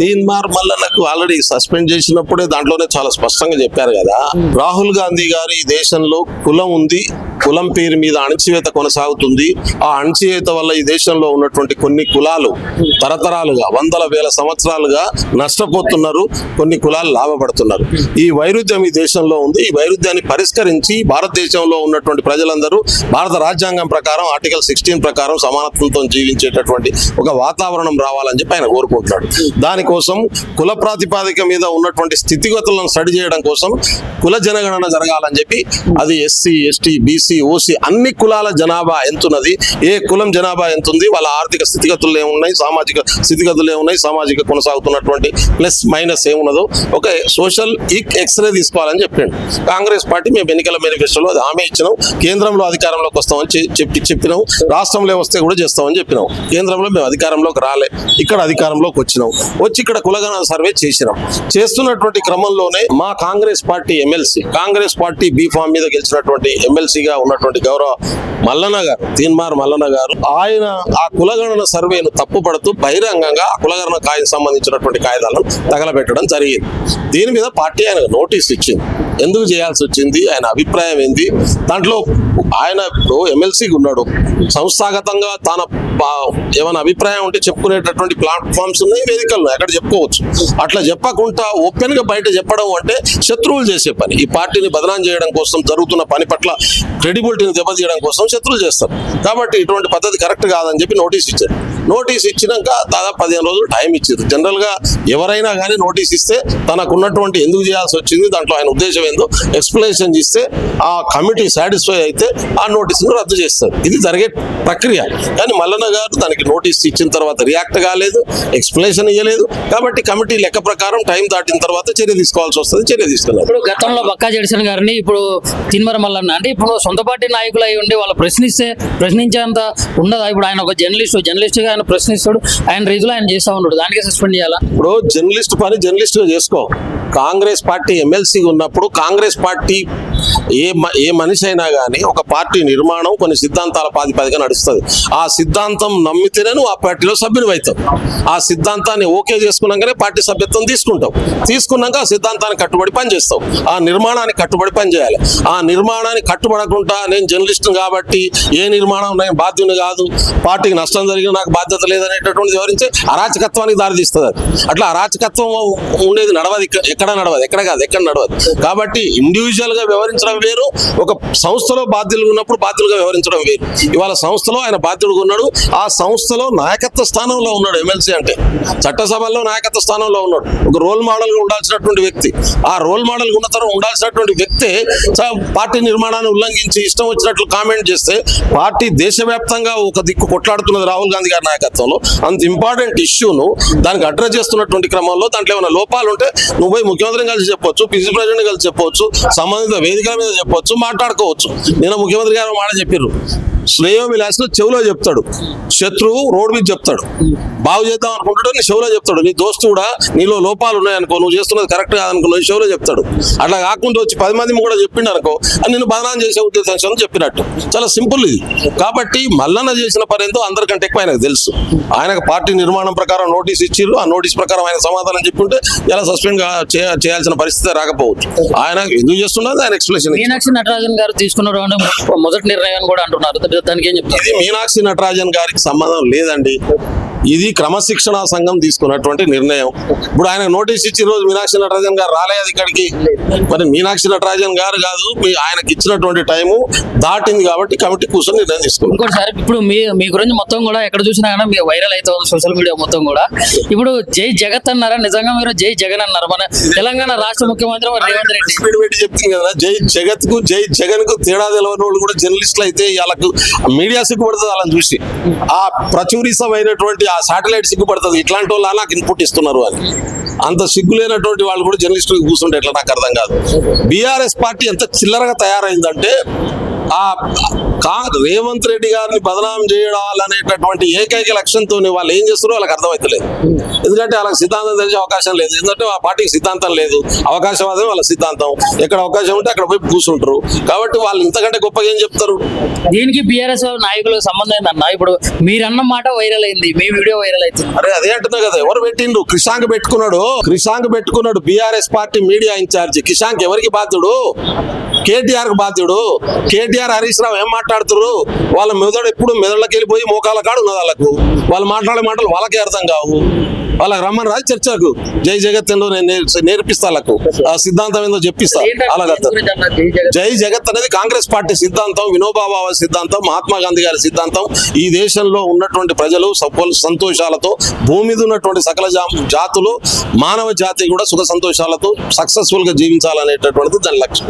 Teenmar మల్లన్నకు already suspend చేసినప్పుడే దాంట్లోనే చాలా స్పష్టంగా చెప్పారు కదా. రాహుల్ గాంధీ గారు ఈ దేశంలో కులం ఉంది, కులం పేరు మీద అణచివేత కొనసాగుతుంది. ఆ అణచివేత వల్ల ఈ దేశంలో ఉన్నటువంటి కొన్ని కులాలు తరతరాలుగా వందల వేల సంవత్సరాలుగా నష్టపోతున్నారు, కొన్ని కులాలు లాభపడుతున్నారు. ఈ వైరుధ్యం ఈ దేశంలో ఉంది. ఈ వైరుధ్యాన్ని పరిష్కరించి భారతదేశంలో ఉన్నటువంటి ప్రజలందరూ భారత రాజ్యాంగం ప్రకారం ఆర్టికల్ 16 ప్రకారం సమానత్వంతో జీవించేటటువంటి ఒక వాతావరణం రావాలని చెప్పి ఆయన కోరుకుంటున్నాడు. దానికోసం కుల ప్రాతిపాదిక మీద ఉన్నటువంటి స్థితిగతులను స్టడీ చేయడం కోసం కుల జనగణన జరగాలని చెప్పి, అది ఎస్సీ, ఎస్టీ, బీసీ, ఓసీ అన్ని కులాల జనాభా ఎంతున్నది, ఏ కులం జనాభా ఎంతుంది, వాళ్ళ ఆర్థిక స్థితిగతులు ఏమున్నాయి, సామాజిక స్థితిగతులు ఏమున్నాయి, సామాజిక కొనసాగుతున్నటువంటి ప్లస్ మైనస్ ఏమున్నదో ఒక సోషల్ ఎక్స్రే తీసుకోవాలని చెప్పాడు. కాంగ్రెస్ పార్టీ మేము ఎన్నికల మేనిఫెస్టోలో అది హామీ ఇచ్చినాం. కేంద్రంలో అధికారంలోకి వస్తామని చెప్పినాం. రాష్ట్రంలో వస్తే కూడా చేస్తామని చెప్పినాం. కేంద్రంలో మేము అధికారంలోకి రాలే, ఇక్కడ అధికారంలోకి వచ్చినాం. వచ్చి ఇక్కడ కులగణన సర్వే చేసినాం. చేస్తున్నటువంటి క్రమంలోనే మా Congress party MLC, Congress party B form మీద గెలిచినటువంటి ఎమ్మెల్సీగా ఉన్నటువంటి గౌరవ మల్లన్న గారు, తీన్మార్ మల్లన్న గారు, ఆయన ఆ కులగణన సర్వేను తప్పుపడుతూ బహిరంగంగా ఆ కులగణన సంబంధించినటువంటి కాగితాలను తగలబెట్టడం జరిగింది. దీని మీద పార్టీ ఆయన నోటీస్ ఇచ్చింది. ఎందుకు చేయాల్సి వచ్చింది, ఆయన అభిప్రాయం ఏంది, దాంట్లో ఆయన ఇప్పుడు ఎమ్మెల్సీకి ఉన్నాడు, సంస్థాగతంగా తన ఏమైనా అభిప్రాయం ఉంటే చెప్పుకునేటటువంటి ప్లాట్ఫామ్స్ ఉన్నాయి, వేదికలు ఉన్నాయి, అక్కడ చెప్పుకోవచ్చు. అట్లా చెప్పకుండా ఓపెన్ గా బయట చెప్పడం అంటే శత్రువులు చేసే పని. ఈ పార్టీని బదనాం చేయడం కోసం, జరుగుతున్న పని పట్ల క్రెడిబిలిటీని దెబ్బతీయడం కోసం శత్రువులు చేస్తారు. కాబట్టి ఇటువంటి పద్ధతి కరెక్ట్ కాదని చెప్పి నోటీస్ ఇచ్చారు. నోటీస్ ఇచ్చినాక దాదాపు 15 రోజులు టైం ఇచ్చారు. జనరల్ గా ఎవరైనా కానీ నోటీస్ ఇస్తే తనకున్నటువంటి ఎందుకు చేయాల్సి వచ్చింది, దాంట్లో ఆయన ఉద్దేశం ఏందో ఎక్స్ప్లెనేషన్ ఇస్తే ఆ కమిటీ సాటిస్ఫై అయితే ఆ నోటీసును రద్దు చేస్తారు. ఇది జరిగే ప్రక్రియ. కానీ మల్లన్న గారు దానికి నోటీస్ ఇచ్చిన తర్వాత రియాక్ట్ కాలేదు, ఎక్స్ప్లెనేషన్ ఇవ్వలేదు. కాబట్టి కమిటీ లెక్క ప్రకారం టైం దాటిన తర్వాత చర్య తీసుకోవాల్సి వస్తుంది. చర్య తీసుకున్నారు. ఇప్పుడు గతంలో బక్కా జడిసన్ గారిని, ఇప్పుడు తీన్మార్ మల్లన్న అంటే ఇప్పుడు సొంత పార్టీ నాయకులు అయి ఉండి వాళ్ళు ప్రశ్నించేంత ఉండదా? ఇప్పుడు ఆయన ఒక జర్నలిస్ట్ గా ఆయన ప్రశ్నిస్తాడు, ఆయన రీతిలో ఆయన చేస్తా ఉన్నాడు, దానికే సస్పెండ్ చేయాలా? ఇప్పుడు జర్నలిస్ట్ పని జర్నలిస్ట్ గా చేసుకో. కాంగ్రెస్ పార్టీ ఎమ్మెల్సీ ఉన్నప్పుడు కాంగ్రెస్ పార్టీ ఏ మనిషి అయినా కానీ ఒక పార్టీ నిర్మాణం కొన్ని సిద్ధాంతాల ప్రాతిపదికన నడుస్తుంది. ఆ సిద్ధాంతం నమ్మితేనే నువ్వు ఆ పార్టీలో సభ్యుని అవుతావు. ఆ సిద్ధాంతాన్ని ఓకే చేసుకున్నాకనే పార్టీ సభ్యత్వం తీసుకుంటావు. తీసుకున్నాక ఆ సిద్ధాంతానికి కట్టుబడి పనిచేస్తావు. ఆ నిర్మాణానికి కట్టుబడి పనిచేయాలి. ఆ నిర్మాణానికి కట్టుబడకుండా నేను జర్నలిస్ట్ని కాబట్టి ఏ నిర్మాణం నేను బాధ్యుని కాదు, పార్టీకి నష్టం జరిగిన నాకు బాధ్యత లేదనేటటువంటి వివరించే అరాచకత్వానికి దారితీస్తుంది. అట్లా అరాచకత్వం ఉండేది నడవదు, ఎక్కడ నడవదు, ఎక్కడ నడవదు. కాబట్టి ఇండివిజువల్ గా వ్యవహరించడం వేరు, ఒక సంస్థలో బాధ్యులుగా ఉన్నప్పుడు బాధ్యులుగా వ్యవహరించడం వేరు. ఇవాళ సంస్థలో ఆయన బాధ్యుడుగా ఉన్నాడు. ఆ సంస్థలో నాయకత్వ స్థానంలో ఉన్నాడు. ఎమ్మెల్సీ అంటే చట్టసభల్లో నాయకత్వ స్థానంలో ఉన్నాడు. ఒక రోల్ మోడల్ గా ఉండాల్సినటువంటి వ్యక్తి. ఆ రోల్ మోడల్ ఉన్నతరం ఉండాల్సినటువంటి వ్యక్తే పార్టీ నిర్మాణాన్ని ఉల్లంఘించి ఇష్టం వచ్చినట్లు కామెంట్ చేస్తే పార్టీ దేశవ్యాప్తంగా ఒక దిక్కు కొట్లాడుతున్నది రాహుల్ గాంధీ గారి నాయకత్వంలో. అంత ఇంపార్టెంట్ ఇష్యూను దానికి అడ్రస్ చేస్తున్నటువంటి క్రమంలో దాంట్లో ఏమైనా లోపాలు ఉంటే నువ్వు పోయి ముఖ్యమంత్రిని కలిసి చెప్పొచ్చు, పిసి ప్రెసిడెంట్ కలిసి చెప్పవచ్చు, సంబంధిత వేదికల మీద చెప్పొచ్చు, మాట్లాడుకోవచ్చు. నేను ముఖ్యమంత్రి గారు మాట చెప్పారు, శ్రేయోభిలాష్ చెవులో చెప్తాడు, శత్రువు రోడ్ మీద చెప్తాడు. బాగు చేద్దాం అనుకుంటాడు, నీ చెవులో చెప్తాడు. నీ దోస్తు కూడా నీలో లోపాలు ఉన్నాయనుకో, నువ్వు చేస్తున్నది కరెక్ట్ కాదనుకో, నీ చెవులో చెప్తాడు. అట్లా కాకుండా వచ్చి 10 మంది కూడా చెప్పిండు అనుకో, అని నేను బదనాం చేసే ఉద్దేశం చెప్పినట్టు. చాలా సింపుల్ ఇది. కాబట్టి మల్లన్న చేసిన పని ఏందో అందరికంటే ఎక్కువ ఆయనకు తెలుసు. ఆయనకు పార్టీ నిర్మాణం ప్రకారం నోటీస్ ఇచ్చిర్రు. ఆ నోటీస్ ప్రకారం ఆయన సమాధానం చెప్పుంటే ఇలా సస్పెండ్ చేయాల్సిన పరిస్థితి రాకపోవచ్చు. ఆయన ఎందుకు చేస్తున్నది ఆయన ఎక్స్ప్లెనేషన్. మీనాక్షి నటరాజన్ గారు తీసుకున్నటువంటి మొదటి నిర్ణయం కూడా అంటున్నారు, దానికి ఏం చెప్తారు? ఇది మీనాక్షి నటరాజన్ గారికి సంబంధం లేదండి. ఇది క్రమశిక్షణా సంఘం తీసుకున్నటువంటి నిర్ణయం. ఇప్పుడు ఆయన నోటీస్ ఇచ్చి రోజు మీనాక్షి నటరాజన్ గారు రాలేదు ఇక్కడికి. మరి మీనాక్షి నటరాజన్ గారు కాదు, ఆయనకి ఇచ్చినటువంటి టైము దాటింది కాబట్టి కమిటీ కూర్చొని నిర్ణయం తీసుకున్నారు. ఇంకోటిసారి ఇప్పుడు మీ గురించి మొత్తం కూడా ఎక్కడ చూసినా కానీ మీరు వైరల్ అవుతుంది సోషల్ మీడియా మొత్తం కూడా. ఇప్పుడు జై జగత్ అన్నారా, నిజంగా మీరు జై జగన్ అన్నారు? మన తెలంగాణ రాష్ట్ర ముఖ్యమంత్రి రేవంత్ రెడ్డి పెట్టి చెప్తుంది కదా, జై జగత్ కు జై జగన్ కు తేడా తెలవని వాళ్ళు కూడా జర్నలిస్టులు అయితే వాళ్ళకు మీడియా సిగ్గుపడుతుంది వాళ్ళని చూసి. ఆ ప్రచురితమైనటువంటి ఆ శాటిలైట్ సిగ్గుపడుతుంది, ఇట్లాంటి వాళ్ళు నాకు ఇన్పుట్ ఇస్తున్నారు అని. అంత సిగ్గులేనటువంటి వాళ్ళు కూడా జర్నలిస్టులు కూర్చుంటే ఎట్లా నాకు అర్థం కాదు. బీఆర్ఎస్ పార్టీ ఎంత చిల్లరగా తయారైందంటే రేవంత్ రెడ్డి గారిని బదనాం చేయాలనేటటువంటి ఏకైక లక్ష్యంతో వాళ్ళు ఏం చేస్తారో వాళ్ళకి అర్థమవుతలేదు. ఎందుకంటే వాళ్ళకి సిద్ధాంతం తెలిసే అవకాశం లేదు. ఎందుకంటే ఆ పార్టీకి సిద్ధాంతం లేదు, అవకాశవాదం వాళ్ళ సిద్ధాంతం. ఎక్కడ అవకాశం ఉంటే అక్కడ పోయి కూర్చుంటారు. కాబట్టి వాళ్ళు ఇంతకంటే గొప్పగా ఏం చెప్తారు? దీనికి బీఆర్ఎస్ నాయకులకు సంబంధం ఏందన్న? ఇప్పుడు మీరన్న మాట వైరల్ అయింది, మీ వీడియో వైరల్ అవుతుంది. అరే అదే అంటున్నా కదా, ఎవరు పెట్టిండు? క్రిషాంక్ పెట్టుకున్నాడు బీఆర్ఎస్ పార్టీ మీడియా ఇన్ఛార్జి. కిషాంక్ ఎవరికి బాధ్యుడు? కేటీఆర్ కు బాధ్యుడు. కేటీఆర్ హరీష్ రావు ఏం మాట్లాడుతున్నారు? వాళ్ళ మెదడు ఎప్పుడు మెదడులోకి వెళ్ళిపోయి మోకాల కాడు ఉన్నది వాళ్ళకు. వాళ్ళు మాట్లాడే మాటలు వాళ్ళకే అర్థం కావు. వాళ్ళకి రమ్మని రాదు చర్చకు. జై జగత్ ఏందో నేను నేర్పిస్తా వాళ్ళకు, ఆ సిద్ధాంతం ఏందో చెప్పిస్తా. అలాగే జై జగత్ అనేది కాంగ్రెస్ పార్టీ సిద్ధాంతం, వినోబా భావే సిద్ధాంతం, మహాత్మా గాంధీ గారి సిద్ధాంతం. ఈ దేశంలో ఉన్నటువంటి ప్రజలు సంతోషాలతో, భూమి మీద ఉన్నటువంటి సకల జాతులు, మానవ జాతి కూడా సుఖ సంతోషాలతో సక్సెస్ఫుల్ గా జీవించాలనేటటువంటిది దాని లక్ష్యం.